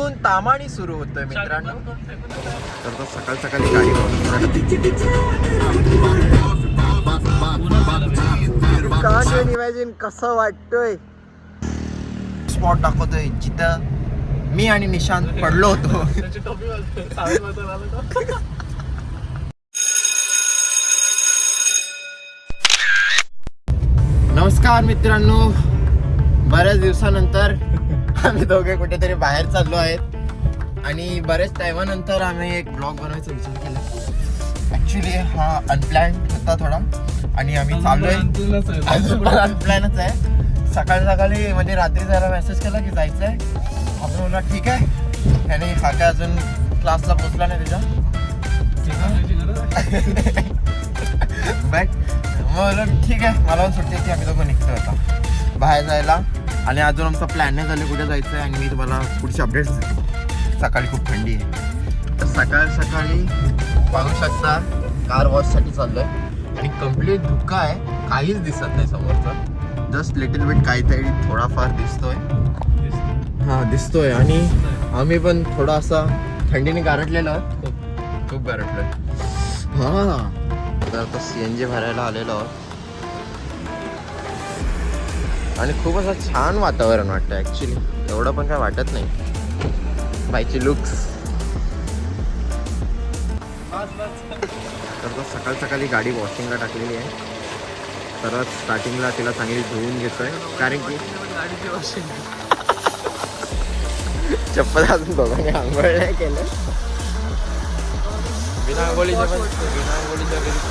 इथून तामाणी सुरू होतोय मित्रांनो. तर सकाळ सकाळी गाडी कांट इमॅजिन कसं वाटतोय. स्पॉट दाखवतोय जिथं मी आणि निशांत पडलो होतो. नमस्कार मित्रांनो, बऱ्याच दिवसानंतर आम्ही दोघे कुठेतरी बाहेर चाललो आहेत आणि बऱ्याच टायमानंतर आम्ही एक ब्लॉग बनवायचा विचार केला. ऍक्च्युली हा अनप्लॅन होता थोडा आणि आम्ही चाललोय अनप्लॅनच आहे. सकाळी म्हणजे रात्री जरा मेसेज केला की जायचं आहे. आपण बोलला ठीक आहे. त्याने काका अजून क्लासला पोचला नाही त्याच्या. बट मग ठीक आहे, मला पण सुट्टी होती. आम्ही दोघं निघतो आता बाहेर जायला आणि अजून आमचा प्लॅन नाही झालं कुठे जायचं आहे. आणि मी तुम्हाला पुढचे अपडेट्स देतो. सकाळी खूप थंडी आहे तर सकाळी पाहू शकता कार वॉशसाठी चाललो आहे आणि कम्प्लीट धुका आहे. काहीच दिसत नाही समोरचं. जस्ट लिटिल बिट काहीतरी थोडाफार दिसतोय. हां दिसतोय. आणि आम्ही पण थोडासा थंडीने गारटलेलो आहोत. खूप गारटलो आहे. हां तर आता CNG भरायला आलेलो आहोत आणि खूप असं छान वातावरण वाटतं. ॲक्च्युली एवढं पण काय वाटत नाही. बाईची लुक्स तर सकाळी गाडी वॉशिंगला टाकलेली आहे. तर स्टार्टिंगला तिला चांगली धुवून घेतोय कारण की गाडीची वॉशिंग चप्पल अजून दोघांनी आंघोळ नाही केलं. बिना आंघोळीच्या घरी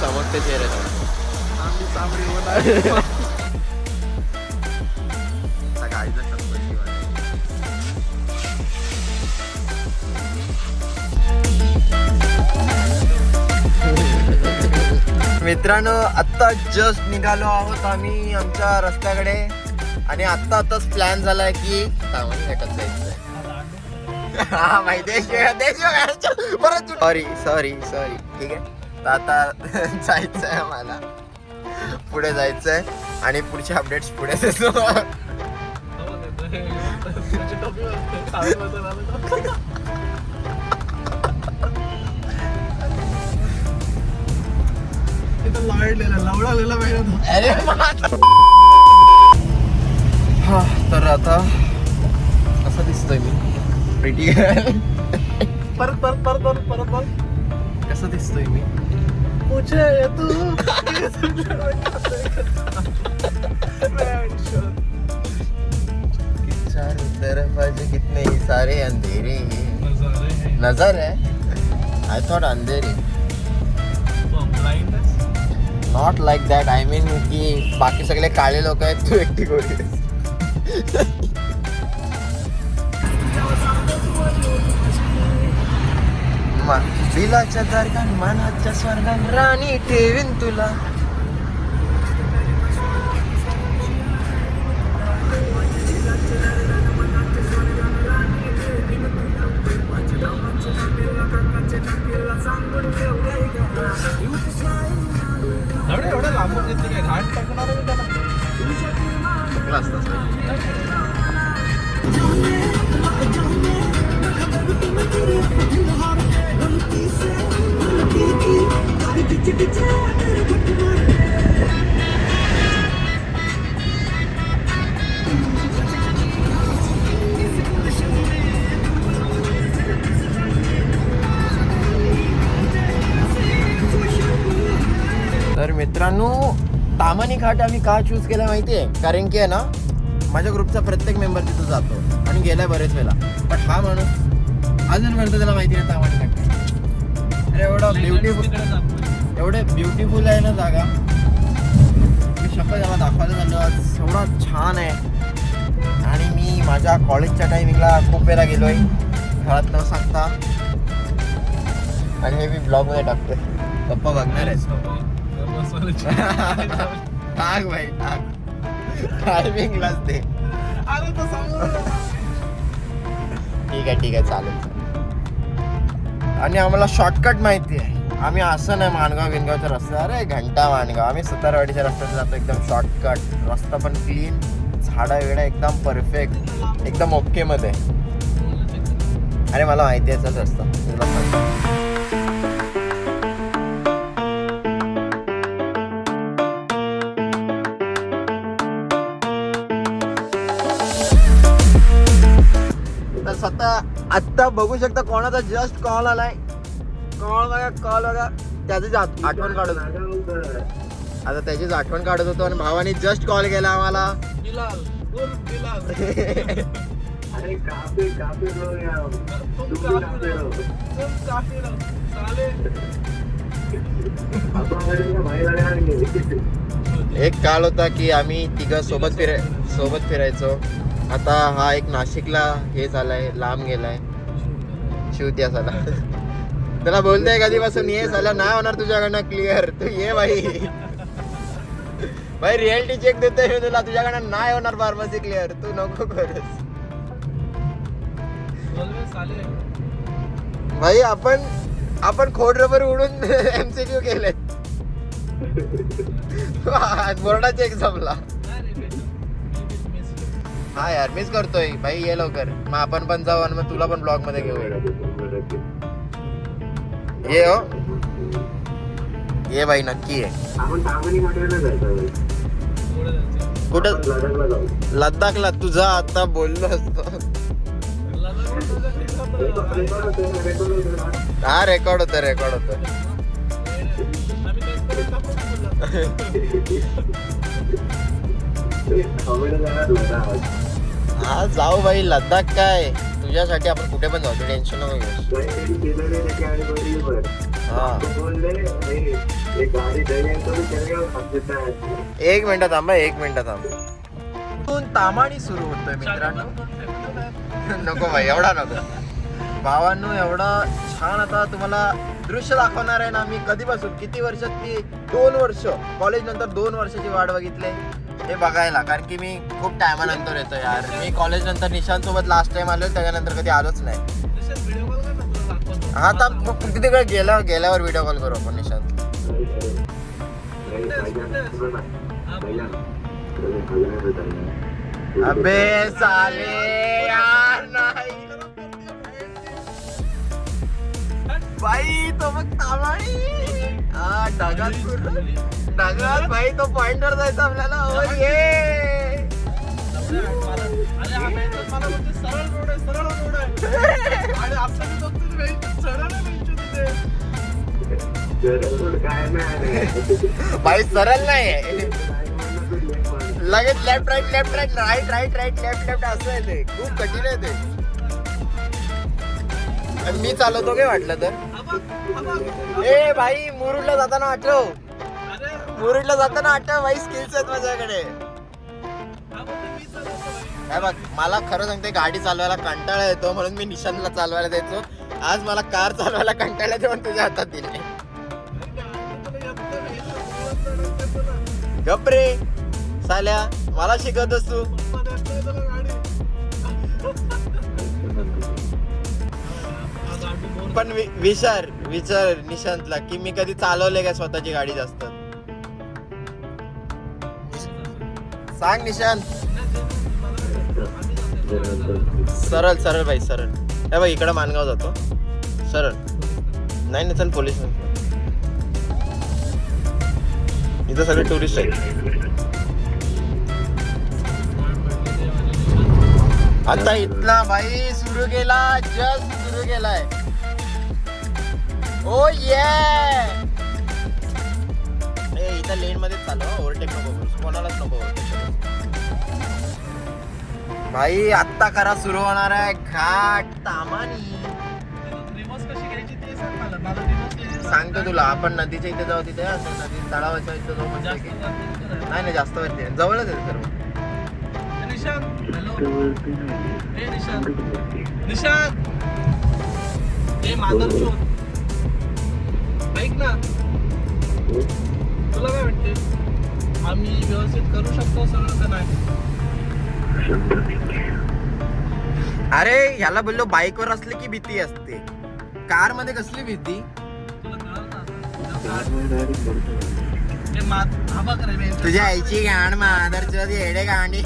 चमकते चेहरे. मित्रांनो आत्ता जस्ट निघालो आहोत आम्ही आमच्या रस्त्याकडे आणि आत्ताच प्लॅन झालाय की तामाणी घाटात जायचंय. हा माहिती सॉरी ठीक आहे. तर आता जायचंय आम्हाला, पुढे जायचंय आणि पुढचे अपडेट्स पुढे देतो. अरे हा तर आता कसं दिसतोय मी प्रिटी परत कसं दिसतोय मी तू चारों तरफ आज कितने ही सारे अंधेरे नजर है. आई थॉट अंधेरे. Not like that. I mean की बाकी सगळे काळे लोक आहेत, तू एकटी गोरी आहेस. दिलाच्या दर्गान मनाच्या स्वर्गान राणी ठेवीन तुला. एवढं लांबून येते काय घाट टाकणार आहे त्याला. तर मित्रांनो तामाणी घाट आम्ही का चूज केला माहिती आहे? कारण की आहे ना माझ्या ग्रुपचा प्रत्येक मेंबर तिथं जातो आणि गेलाय बरेच वेळा. पण हा माणूस अजूनपर्यंत त्याला माहिती नाही तामाणी घाट. अरे एवढे ब्युटिफुल आहे ना जागा. मी शपथ याला दाखवायला झालो आज. एवढा छान आहे. आणि मी माझ्या कॉलेजच्या टायमिंगला खूप वेळा गेलोय घरात न सांगता. आणि हे मी ब्लॉगमध्ये टाकतोय. पप्पा बघणार आहे. टाक भाई टाक. टायमिंगलाच दे. ठीक आहे चालेल. आणि आम्हाला शॉर्टकट माहिती आहे. आम्ही असं नाही माणगाव बिनगावचा रस्ता. अरे घंटा माणगाव. आम्ही सुतारवाडीच्या रस्त्यात जातो एकदम शॉर्टकट. रस्ता पण क्लीन, झाडा वेडा एकदम परफेक्ट, एकदम ओके मध्ये. अरे मला माहिती आहे, चल रस्ता तुला सांगतो. तर स्वतः आत्ता बघू शकता कोणाचा जस्ट कॉल आलाय. कॉल बघा त्याचीच आठवण काढत होतो. आता त्याचीच आठवण काढत होतो आणि भावाने जस्ट कॉल केला आम्हाला. अरे काफी लो यार, तुम काफी लो. एक काळ होता की आम्ही तिघं सोबत फिरायचो. आता हा एक नाशिकला हे झालाय, लांब गेलाय, शिवत्या झाला. त्याला बोलतोय कधीपासून ये झाला, नाही होणार तुझ्याकडनं क्लिअर, तू ये भाई. भाई रियालिटी चेक देतोय मी तुला, तुझ्याकडनं नाही होणार फार्मसी क्लिअर, तू नको करस. भाई आपण खोड रबर उडून MCQ केले. बोर्डाचा एक्झामला. हा यार मिस करतोय भाई, ये लवकर. मग आपण पण जाऊ आणि मग तुला पण ब्लॉग मध्ये घेऊ. ये हो, ये भाई नक्की आहे. कुठं? लद्दाखला. तुझा आता बोललो असतो. हा रेकॉर्ड होतं. हा जाऊ भाई, लद्दाख काय तुझ्यासाठी आपण कुठे पण जाऊ, टेन्शन नको घेऊ. हा एक मिनिट थांब. तामाणी सुरू होतोय मित्रांनो. नको भाई एवढा नको. भावांनो एवढं छान आता तुम्हाला दृश्य दाखवणार आहे ना. मी कधीपासून किती वर्षात ती 2 वर्ष कॉलेज नंतर 2 वर्षाची वाट बघितली हे बघायला. कारण की मी खूप टायमानंतर येतो यार. मी कॉलेज नंतर निशांत सोबत लास्ट टाइम आलो, त्याच्यानंतर कधी आलोच नाही. हा तर किती वेळ गेल्यावर व्हिडिओ कॉल करू आपण निशांत. अबे साले यार नाही भाई, तो मग तामाणी. हा ढगात भाई, तो पॉइंटवर जायचा आपल्याला. ओ ये भाई सरळ नाही, लगेच लेफ्ट राईट लेफ्ट असं आहे ते. खूप कठीण आहे ते. मी चालवतो काय वाटलं तर. ए भाई मुरुडला जाताना आठव भाई, स्किल्स आहेत माझ्याकडे. काय बघ, मला खरं सांगते गाडी चालवायला कंटाळा येतो, म्हणून मी निशांतला चालवायला द्यायचो. आज मला कार चालवायला कंटाळा येतो, पण तुझ्या हातात दिले. गप रे साल्या, मला शिकवतोस तू. पण विचार निशांतला की मी कधी चालवले का स्वतःची गाडी जास्त. सांग निशांत. सरळ भाई सरळ. हे भाई इकडं मानगाव जातो सरळ. नाही चल पोलीस. इथं सगळे टुरिस्ट आहेत. आता इथला भाई सुरू केलाय. ओ ये इथं लेन मध्ये चालू, ओव्हरटेक नको कोणालाच नको. भाई आत्ता खरा सुरू होणार आहे घाट तामाणी. सांगतो तुला. आपण नदीच्या इथे जाऊ, तिथे नदी तळावाच्या इथे जाऊ. नाही जास्त वरती जवळच आहे सर्व. ऐक ना, तुला काय वाटते, आम्ही व्यवस्थित करू शकतो सगळं का नाही? अरे ह्याला बोललो बाईकवर असले की भीती असते, कार मध्ये कसली भीती? तुझ्या आईची गाण मादरची येडे गाणी.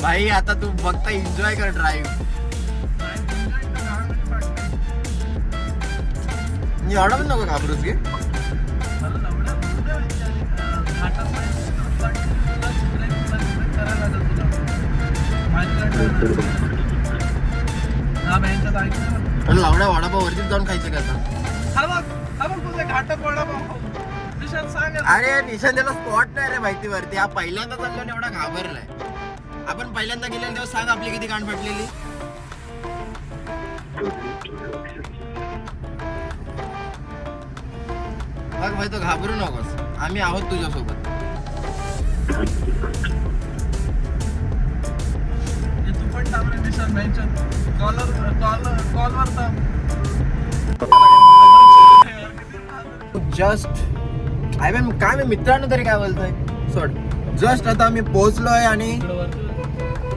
भाई आता तू फक्त एन्जॉय कर ड्राईव्ह. एवढा पण नको घाबरूस घे. पण लावड्या वडापाव वरतीच जाऊन खायचं का आता? अरे निशान त्याला स्पॉट नाही रे माहिती वरती. हा पहिल्यांदा चाललो एवढा घाबरलाय. आपण पहिल्यांदा गेलेलो तेव्हा सांग आपली किती गांड फाटलेली. बघ भाई तो घाबरू नकोस, आम्ही आहोत तुझ्यासोबत. तू पण थांब रे निशान कॉलवर थांब. जस्ट आय मीन काय मी मित्रांनो तरी काय बोलतोय सोड. जस्ट आता आम्ही पोहोचलोय आणि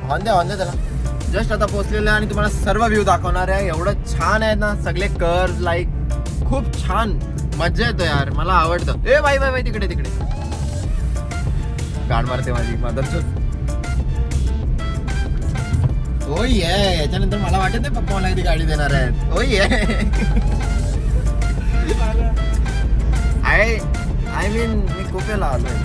होंदे त्याला जस्ट आता पोहोचलेलो आहे आणि तुम्हाला सर्व व्ह्यू दाखवणार आहे. एवढं छान आहे ना सगळे कर्व लाईक खूप छान मजा येतो यार, मला आवडतं. ए बाई बाई बाई तिकडे तिकडे गाड मारते माझी मदरचोद. ओ ये याच्यानंतर मला वाटत नाही पप्पा मला कधी गाडी देणार आहेत. ओ ये आय मीन मी खूप वेळा आलोय.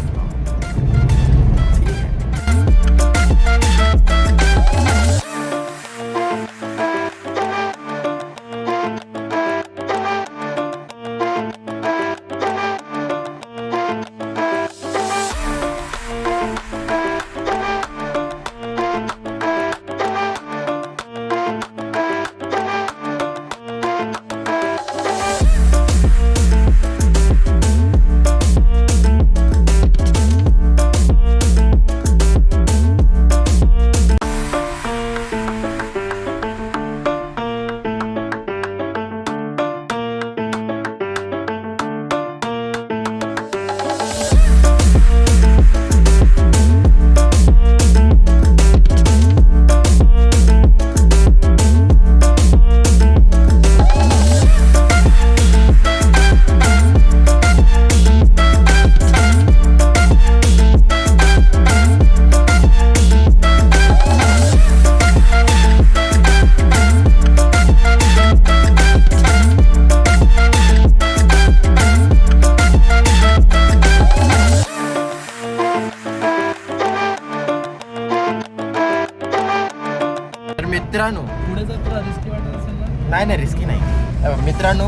मित्रांनो पुढे जर तुला रिस्की वाटत असेल ना. नाही रिस्की नाही. मित्रांनो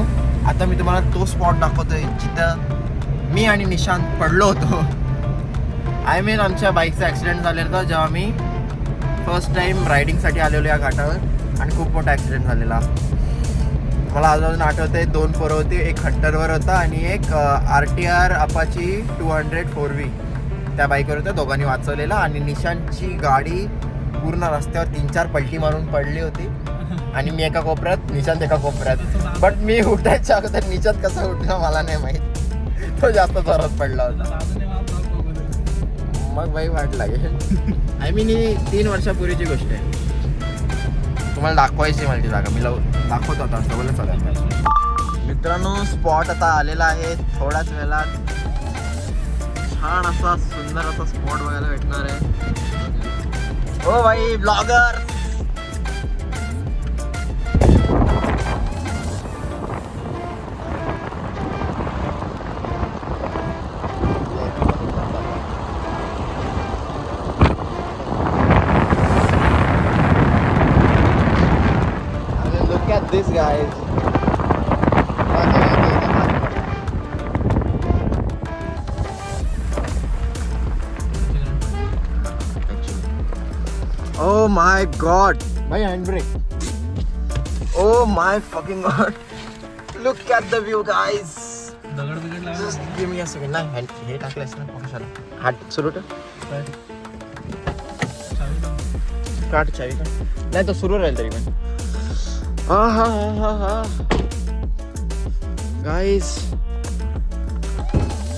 आता मी तुम्हाला तो स्पॉट दाखवतोय जिथं मी आणि निशांत पडलो होतो. आय मीन आमच्या बाईकचा ॲक्सिडेंट झालेला होता जेव्हा मी फर्स्ट टाइम रायडिंगसाठी आलेलो या घाटावर आणि खूप मोठा ॲक्सिडेंट झालेला. मला अजून आठवतंय 2 पोरं होती, एक हट्टरवर होता आणि एक RTR अपाची 200 4V त्या बाईकवर होत्या. दोघांनी वाचवलेला आणि निशांतची गाडी पूर्ण रस्त्यावर 3-4 पलटी मारून पडली होती आणि मी एका कोपऱ्यात निशांत एका कोपऱ्यात. बट मी उठायच्या अगोदर निशांत कसा उठला मला नाही माहीत. तो जास्त जोरात पडला होता. मग बाई वाट लागेल. आय मीन ही 3 वर्षापूर्वीची गोष्ट आहे. तुम्हाला दाखवायची मला ती जागा. मी दाखवतो आता सगळं सगळ्यांना. मित्रांनो स्पॉट आता आलेला आहे. थोड्याच वेळात छान असा सुंदर असा स्पॉट बघायला भेटणार आहे. ओ भाई blogger look at this guys. Oh my god. My handbrake. Oh my fucking god. Look at the view guys. दगड बिगड लागला. Just give me a second. नाही हे टाकलेस ना कशाला. हात सुरू ठेव. काट चावी काट. नाही तो सुरू राहील तरी पण. हा गाईज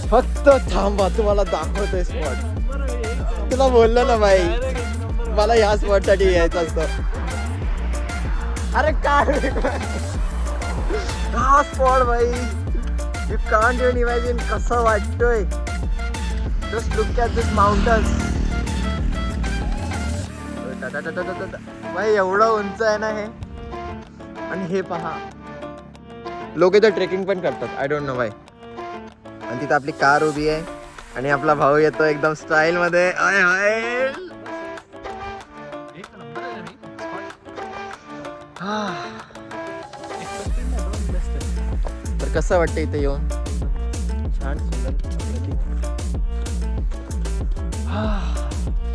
फक्त थांबा तुम्हाला दाखवतोय स्पॉट. तुला बोललो ना बाई मला या स्पॉट साठी यायचं असतं. अरे काय हा स्पॉट भाई यू कांट इवन इमॅजिन कसं वाटतोय. Just look at this mountains. भाई एवढं उंच आहे ना हे. आणि हे पहा, लोक इथं ट्रेकिंग पण करतात. I don't know Y. आणि तिथं आपली कार उभी आहे आणि आपला भाऊ येतो एकदम स्टाईल मध्ये. आय हाय. एक नंबर आहे रे मी. तर कसं वाटतं इथे येऊन? छान, सुंदर, अप्रतिम.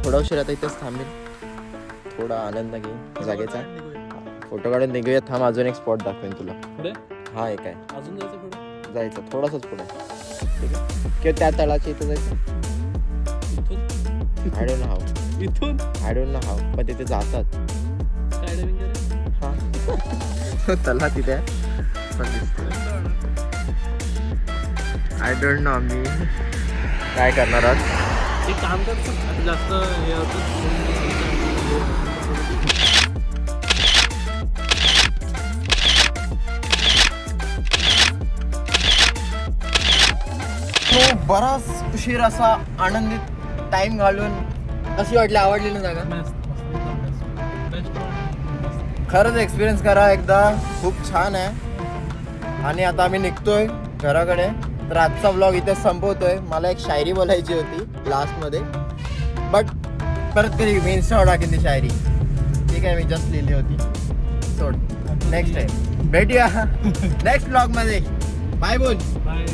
थोडा उशीर आता इथेच थांबेल, थोडा आनंद घे जागेचा, फोटो काढून निघूया. थांब, अजून एक स्पॉट दाखवेन तुला. पुढे हा एक आहे, अजून जायचं पुढे. जायचं थोडंसंच पुढे. ठीक आहे, किंवा त्या तळाच्या इथं जायचं. इथून आय डोंट नो हाऊ, इथून आय डोंट नो हाऊ, पण तिथे जातात. स्काय डायव्हिंग करे. हा तला तिथे आहे. पण दिसतोय. आय डोंट नो आम्ही काय करणार आहोत. एक काम करतो आता जास्त हे होतं. तो बराच उशीर असा आनंदित टाइम घालून कशी वाटली? आवडली ना जागा? खरंच एक्सपिरियन्स करा एकदा, खूप छान आहे. आणि आता आम्ही निघतोय घराकडे. तर आजचा ब्लॉग इथे संपवतोय. मला एक शायरी बोलायची होती लास्टमध्ये, बट परत कधी मी इंस्टावर टाकेन ती शायरी. ठीक आहे, मी जस्ट लिहिली होती. सोड, नेक्स्ट टाइम भेटूया नेक्स्ट ब्लॉगमध्ये. बाय बोल. बाय.